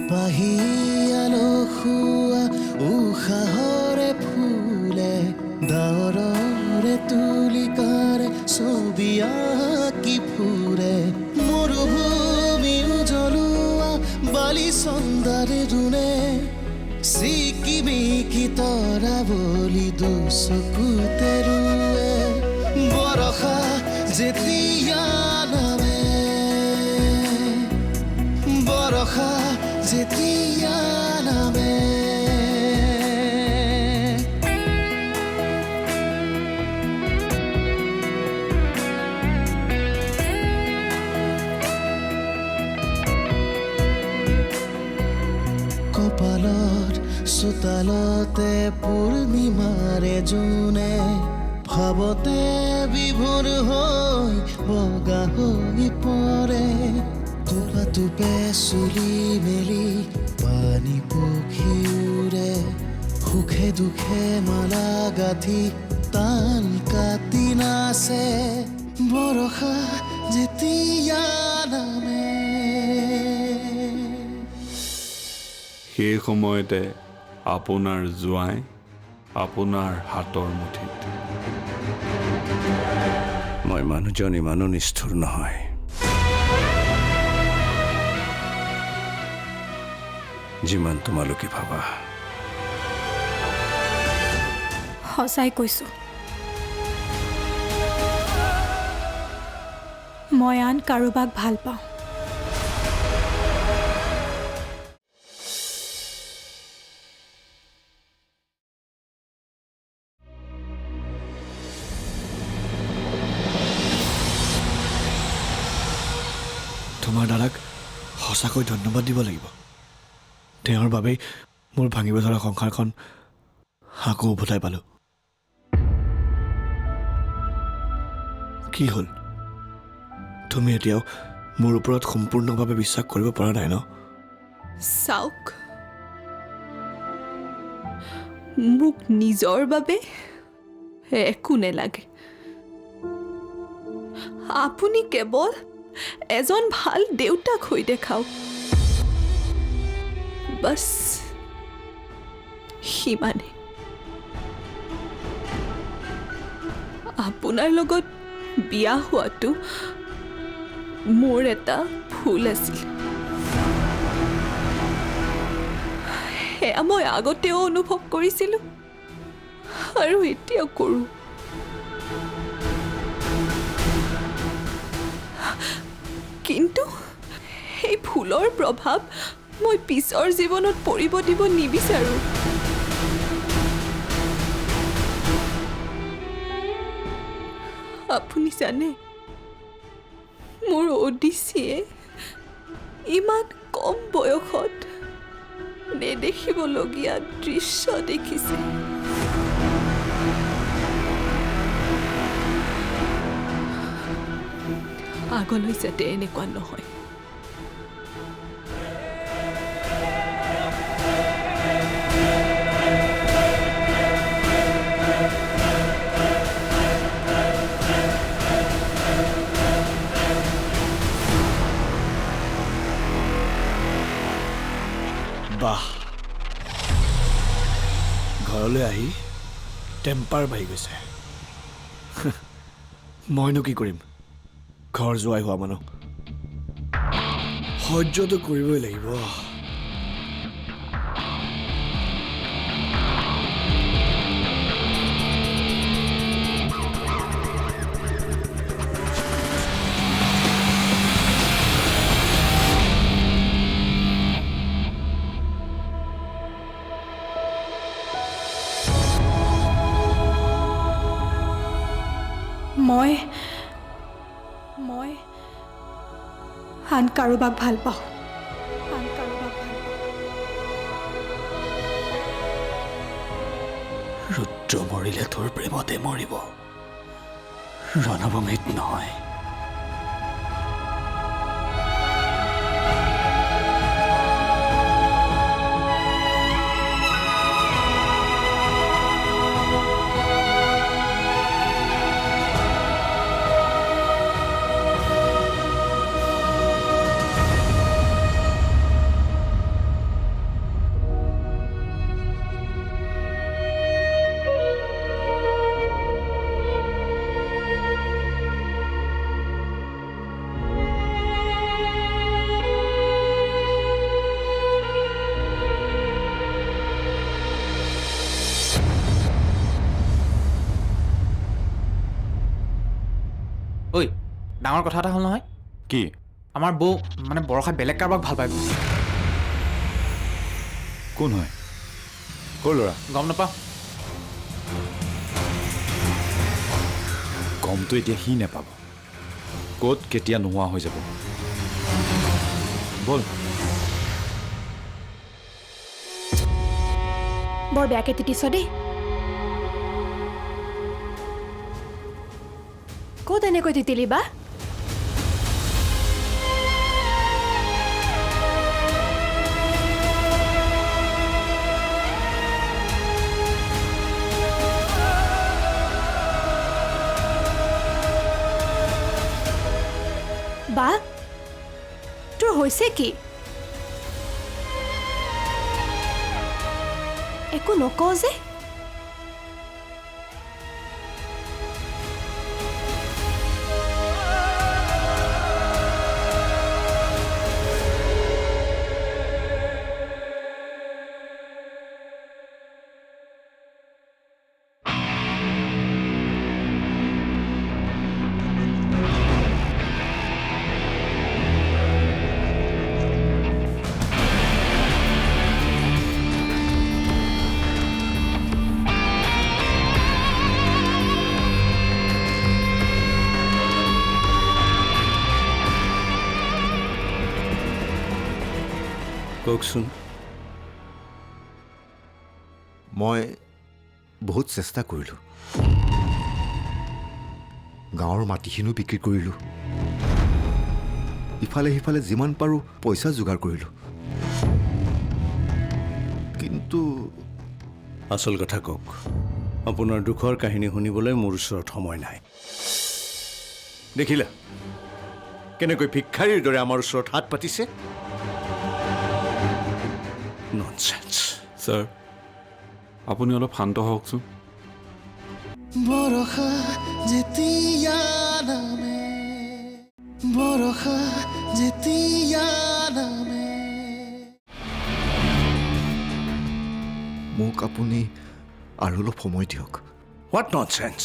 পাহিয়ালখুৱা উশাহৰে ফুলে ডাৱৰৰে তুলিকাৰে ছবি আঁকি ফুৰে মৰুভূমি উজলোৱা বালি চন্দাৰে ৰুণে চিকিমিকি তৰা বলি দুচকুতে ৰুৱে বৰষা যেতিয়া নামে বৰষা যেতিয়া নামে কপালত চোতালতে পূৰ্ণিমাৰে জোনে ভাৱতে বিভোৰ হৈ বগা হৈ পৰে টোপে চুলি মেলি পানী পখি উৰে সুখে দুখে মালা গাঁঠি তাল কাটি নাচে বৰষা যেতিয়া নামে সেই সময়তে আপোনাৰ জোঁৱাই আপোনাৰ হাতৰ মুঠিত মই মানুহজন ইমানো নিষ্ঠুৰ নহয় যিমান তোমালোকে ভাবা সঁচাই কৈছো মই আন কাৰোবাক ভাল পাওঁ তোমাৰ দাদাক সঁচাকৈ ধন্যবাদ দিব লাগিব তেওঁৰ বাবেই মোৰ ভাঙিব ধৰা সংসাৰখন আকৌ উভতাই পালোঁ কি হ'ল তুমি এতিয়াও মোৰ ওপৰত সম্পূৰ্ণভাৱে বিশ্বাস কৰিব পৰা নাই ন চাওক মোক নিজৰ বাবে একো নেলাগে আপুনি কেৱল এজন ভাল দেউতাক হৈ দেখাওক বস সিমানে আপোনাৰ লগত বিয়া হোৱাটো মোৰ এটা ভুল আছিল সেয়া মই আগতেও অনুভৱ কৰিছিলোঁ আৰু এতিয়াও কৰোঁ কিন্তু সেই ভুলৰ প্ৰভাৱ মই পিছৰ জীৱনত পৰিব দিব নিবিচাৰোঁ আপুনি জানে মোৰ অদিচিয়ে ইমান কম বয়সত নেদেখিবলগীয়া দৃশ্য দেখিছে আগলৈ যাতে এনেকুৱা নহয় বাহ ঘৰলৈ আহি টেম্পাৰ বাঢ়ি গৈছে মইনো কি কৰিম ঘৰ যোৱাই হোৱা মানুহ সহ্যটো কৰিবই লাগিব মই আন কাৰোবাক ভাল পাওঁ ৰুদ্ৰ মৰিলে তোৰ প্ৰেমতে মৰিব ৰণভূমিত নহয় ডাঙৰ কথা এটা হ'ল নহয় কি আমাৰ বৌ মানে বৰষাই বেলেগ কাৰোবাক ভাল পাই গৈছে কোন হয় ক'ৰ ল'ৰা গম নাপাওঁ গমটো এতিয়া সি নাপাব ক'ত কেতিয়া নোহোৱা হৈ যাব বল বৰ বেয়াকে তিতিছ দেই ক'ত এনেকৈ তিতিলি বা বা তোৰ হৈছে কি একো নকওঁ যে কওকচোন মই বহুত চেষ্টা কৰিলোঁ গাঁৱৰ মাটিখিনিও বিক্ৰী কৰিলোঁ ইফালে সিফালে যিমান পাৰোঁ পইচা যোগাৰ কৰিলোঁ কিন্তু আচল কথা কওক আপোনাৰ দুখৰ কাহিনী শুনিবলৈ মোৰ ওচৰত সময় নাই দেখিলা কেনেকৈ ভিক্ষাৰীৰ দৰে আমাৰ ওচৰত হাত পাতিছে ননচেন্স ছাৰ আপুনি অলপ শান্ত হওকচোন বৰষা যেতিয়া নামে বৰষা যেতিয়া নামে মোক আপুনি আৰু অলপ সময় দিয়ক হোৱাট ননচেন্স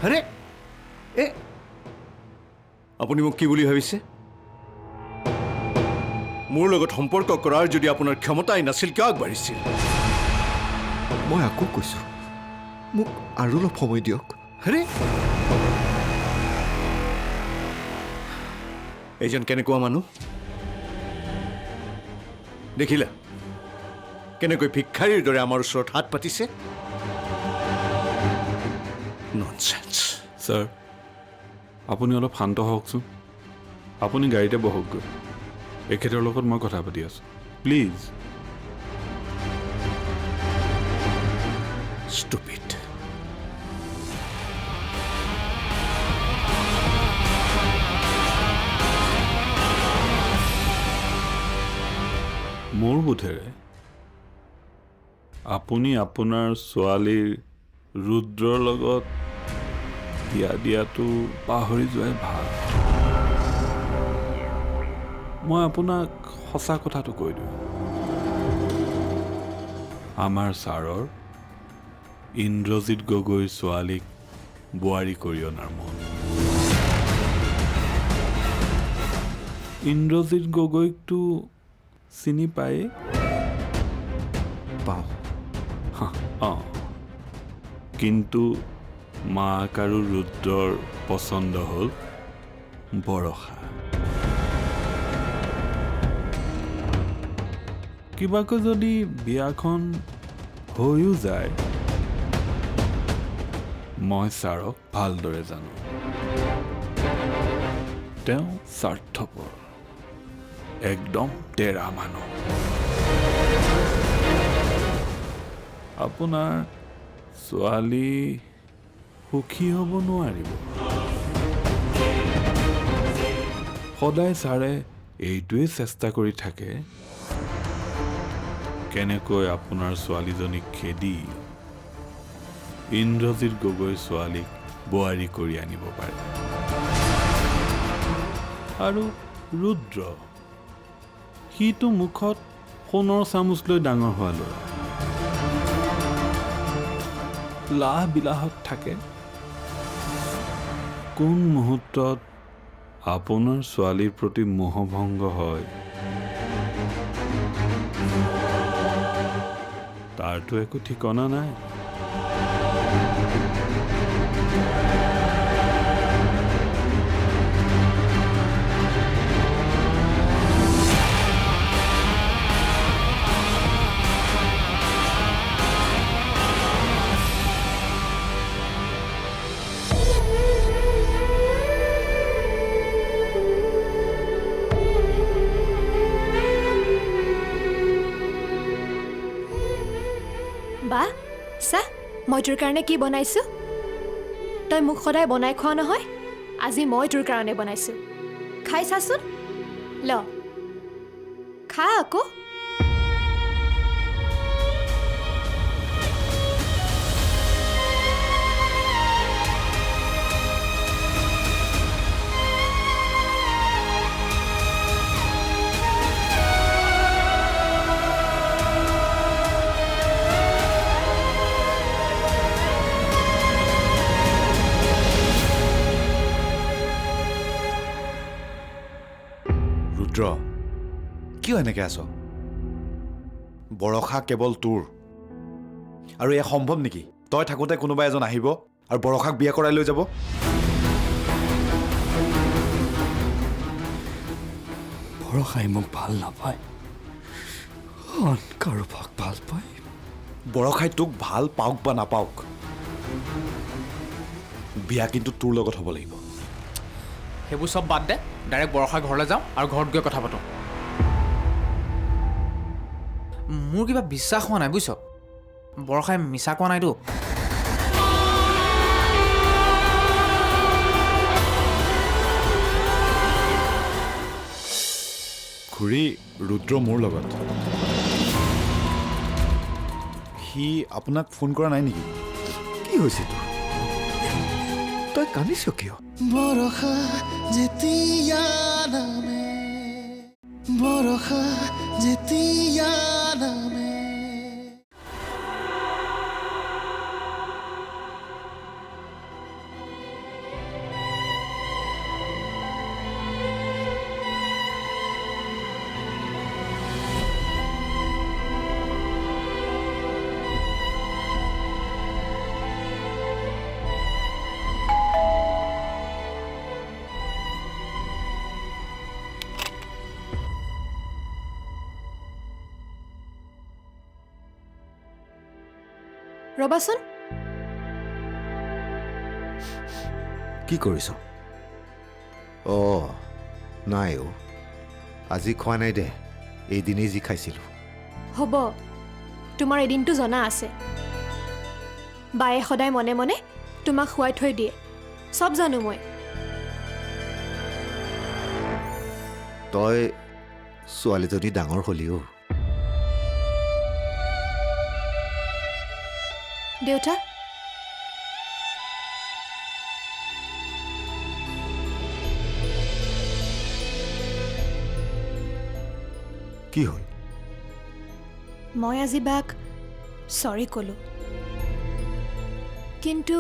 আৰে এ আপুনি মোক কি বুলি ভাবিছে মোৰ লগত সম্পৰ্ক কৰাৰ যদি আপোনাৰ ক্ষমতাই নাছিল কিয় আগবাঢ়িছিল মই আকৌ কৈছোঁ মোক আৰু অলপ সময় দিয়ক আৰে এইজন কেনেকুৱা মানুহ দেখিলা কেনেকৈ ভিক্ষাৰীৰ দৰে আমাৰ ওচৰত হাত পাতিছে ননচেন্স ছাৰ আপুনি অলপ শান্ত হওকচোন আপুনি গাড়ীতে বহকগৈ এখেতৰ লগত মই কথা পাতি আছোঁ প্লিজ Stupid. মোৰ বোধেৰে আপুনি আপোনাৰ ছোৱালীৰ ৰুদ্ৰৰ লগত বিয়া দিয়াটো পাহৰি যোৱাই ভাল মই আপোনাক সঁচা কথাটো কৈ দিওঁ আমাৰ ছাৰৰ ইন্দ্ৰজিৎ গগৈৰ ছোৱালীক বোৱাৰী কৰি অনাৰ মন ইন্দ্ৰজিৎ গগৈকটো চিনি পায়ে পাওঁ অঁ কিন্তু মাক আৰু ৰুদ্ৰৰ পচন্দ হ'ল বৰষা কিবাকৈ যদি বিয়াখন হৈও যায় মই ছাৰক ভালদৰে জানো তেওঁ স্বাৰ্থপৰ একদম তেৰা মানুহ আপোনাৰ ছোৱালী সুখী হ'ব নোৱাৰিব সদায় ছাৰে এইটোৱে চেষ্টা কৰি থাকে কেনেকৈ আপোনাৰ ছোৱালীজনীক খেদি ইন্দ্ৰজিৎ গগৈৰ ছোৱালীক বোৱাৰী কৰি আনিব পাৰে আৰু ৰুদ্ৰ সিটো মুখত সোণৰ চামুচ লৈ ডাঙৰ হোৱা ল'ৰা লাহ বিলাহত থাকে কোন মুহূৰ্তত আপোনাৰ ছোৱালীৰ প্ৰতি মোহভংগ হয় তাৰতো একো ঠিকনা নাই। বা চা মই তোৰ কাৰণে কি বনাইছোঁ। তই মোক সদায় বনাই খোৱা নহয়, আজি মই তোৰ কাৰণে বনাইছোঁ। খাই চাচোন, ল খা আকৌ। ৰুদ্ৰ, কিয় এনেকৈ আছ? বৰষা কেৱল তোৰ, আৰু এয়া সম্ভৱ নেকি? তই থাকোঁতে কোনোবা এজন আহিব আৰু বৰষাক বিয়া কৰাই লৈ যাব? বৰষাই মোক ভাল নাপায়, আন কাৰোবাক ভাল পায়। বৰষাই তোক ভাল পাওক বা নাপাওক, বিয়া কিন্তু তোৰ লগত হ'ব লাগিব। সেইবোৰ চব বাদ দে, ডাইৰেক্ট বৰষাৰ ঘৰলৈ যাওঁ আৰু ঘৰত গৈ কথা পাতোঁ। মোৰ কিবা বিশ্বাস হোৱা নাই বুজিছ, বৰষাই মিছা কোৱা নাইতো। খুৰী, ৰুদ্ৰ মোৰ লগত। সি আপোনাক ফোন কৰা নাই নেকি? কি হৈছে তোৰ? তই কান্দিছ কিয়? বৰষা যেতিয়া নামে, বৰষা যেতিয়া নামে। ৰ'বাচোন, কি কৰিছ? অঁ নাই অ', আজি খোৱা নাই দে, এইদিনেই যি খাইছিলোঁ। হ'ব, তোমাৰ এদিনটো জনা আছে। বায়ে সদায় মনে মনে তোমাক খুৱাই থৈ দিয়ে, চব জানো মই। তই ছোৱালীজনী ডাঙৰ হলি অ'। দেউতা, কি হ'ল? মই আজি বাক চৰি ক'লোঁ, কিন্তু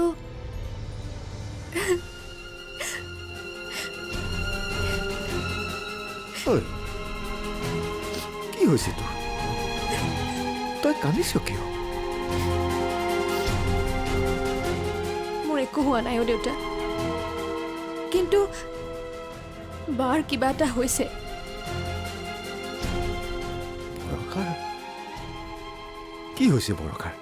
ঐ, কি হৈছে তোৰ? তই কান্দিছ কিয়? মোৰ একো হোৱা নাই অ' দেউতা, কিন্তু বাৰ কিবা এটা হৈছে। বৰষাৰ? কি হৈছে বৰষাৰ?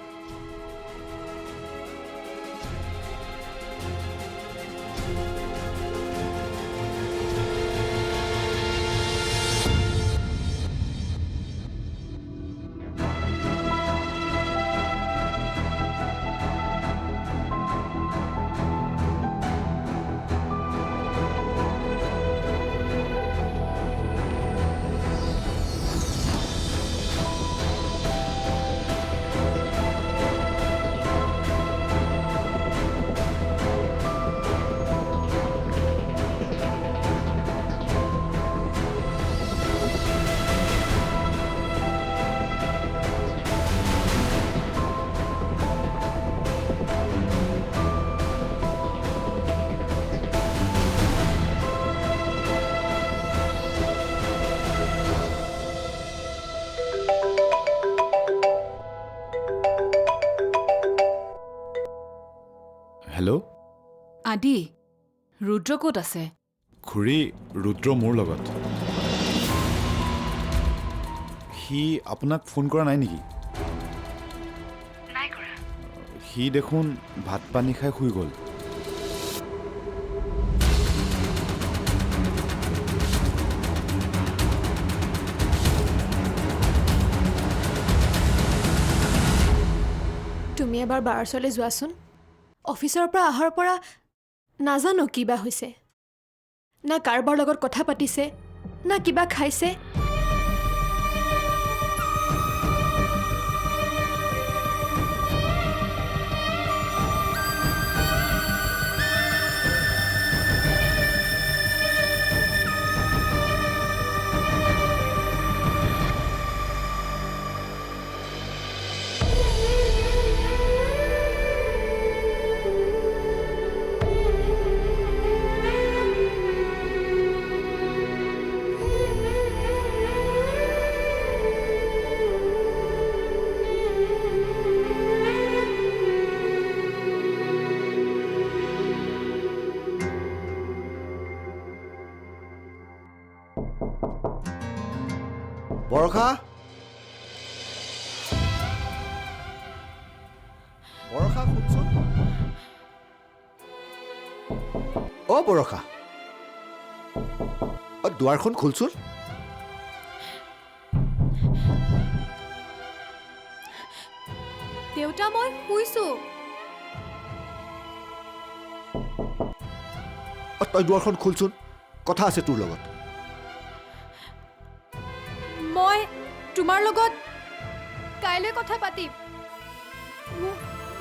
হেল্ল' আদি ৰুদ্ৰ ক'ত আছে? খুৰী ৰুদ্ৰ মোৰ লগত। সি আপোনাক ফোন কৰা নাই নেকি? সি দেখোন ভাত পানী খাই শুই গ'ল। তুমি এবাৰ বাৰ ওচৰলৈ যোৱাচোন। অফিচৰ পৰা অহাৰ পৰা নাজানো কিবা হৈছে, না কাৰোবাৰ লগত কথা পাতিছে না কিবা খাইছে। বৰষা বৰষা শুনচোন। অ' বৰষা, অ' দুৱাৰখন খোলচোন। দেউতা মই শুইছো। তই দুৱাৰখন খোলচোন, কথা আছে তোৰ লগত। মই তোমাৰ লগত কাইলৈ কথা পাতিম।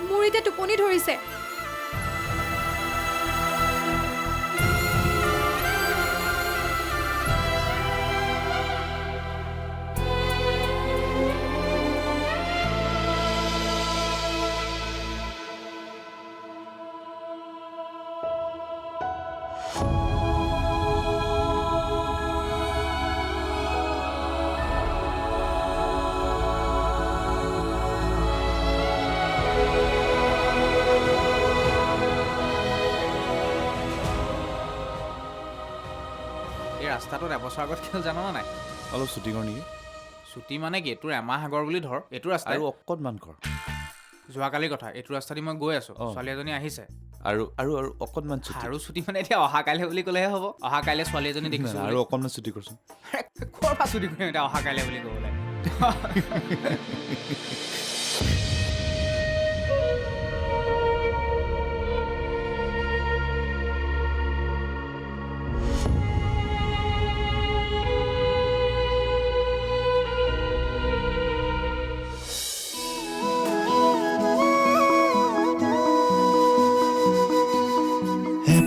মোৰ এতিয়া টোপনি ধৰিছে। এই ৰাস্তাটোত এবছৰ আগত কিয় জানো নাই? অলপ ছুটি কৰ নেকি? ছুটি মানে কি, তোৰ এমাহ আগৰ বুলি ধৰ। এইটো ৰাস্তা আৰু অকণমান কৰ। যোৱাকালিৰ কথা, এইটো ৰাস্তা দি মই গৈ আছোঁ, ছোৱালী এজনী আহিছে। আৰু আৰু আৰু অকণমান ছুটি। আৰু ছুটি মানে এতিয়া অহা কাইলৈ বুলি ক'লেহে হ'ব। অহা কাইলৈ ছোৱালী এজনী দেখিছোঁ। আৰু অকণমান ছুটি কৰচোন। ক'ৰ পৰা ছুটি কৰিম এতিয়া অহা কাইলৈ বুলি ক'বলৈ?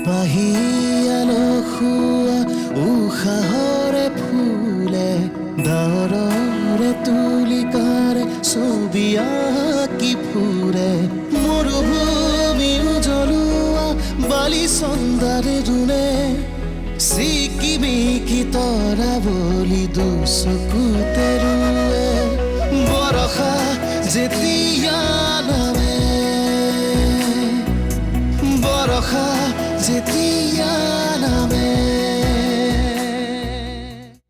পাহিয়ালো খোৱা উশাহৰে ফুলে দৰৰে তুলিকাৰে ছবি আঁকি ফুৰে মৰুভূমি জ্বলোৱা বালি চন্দাৰে জোনে চিকিমিকি তৰা বলি দুচকুতে ৰুৱে বৰষা যেতিয়া